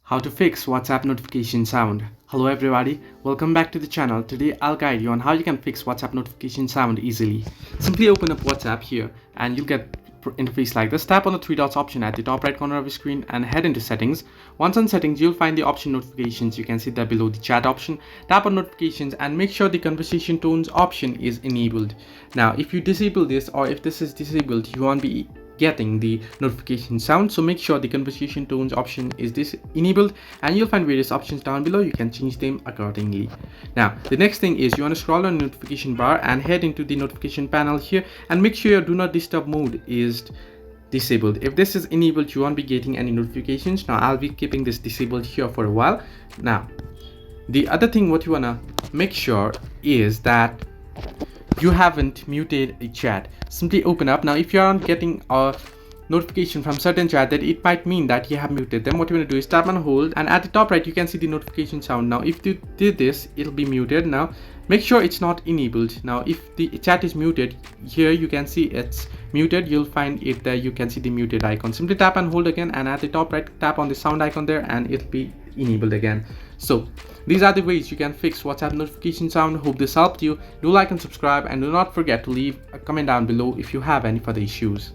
How to fix WhatsApp notification sound. Hello everybody, welcome back to the channel. Today I'll guide you on how you can fix WhatsApp notification sound easily. Simply open up WhatsApp here and you'll get interface like this. Tap on the three dots option at the top right corner of your screen and head into settings. Once on settings, you'll find the option notifications. You can see that below the chat option. Tap on notifications and make sure the conversation tones option is enabled. Now if you disable this, or if this is disabled, you won't be getting the notification sound, so make sure the conversation tones option is enabled, and you'll find various options down below. You can change them accordingly. Now the next thing is you want to scroll on the notification bar and head into the notification panel here and make sure your do not disturb mode is disabled. If this is enabled, you won't be getting any notifications. Now I'll be keeping this disabled here for a while. Now the other thing what you want to make sure is that you haven't muted a chat. Simply open up. Now if you aren't getting a notification from certain chat, that it might mean that you have muted them. What you want to do is tap and hold, and at the top right you can see the notification sound. Now if you did this, it'll be muted. Now make sure it's not enabled. Now if the chat is muted, here you can see it's muted. You'll find it there. You can see the muted icon. Simply tap and hold again, and at the top right tap on the sound icon there and it'll be enabled again. So these are the ways you can fix WhatsApp notification sound. Hope this helped you. Do like and subscribe, and do not forget to leave a comment down below if you have any further issues.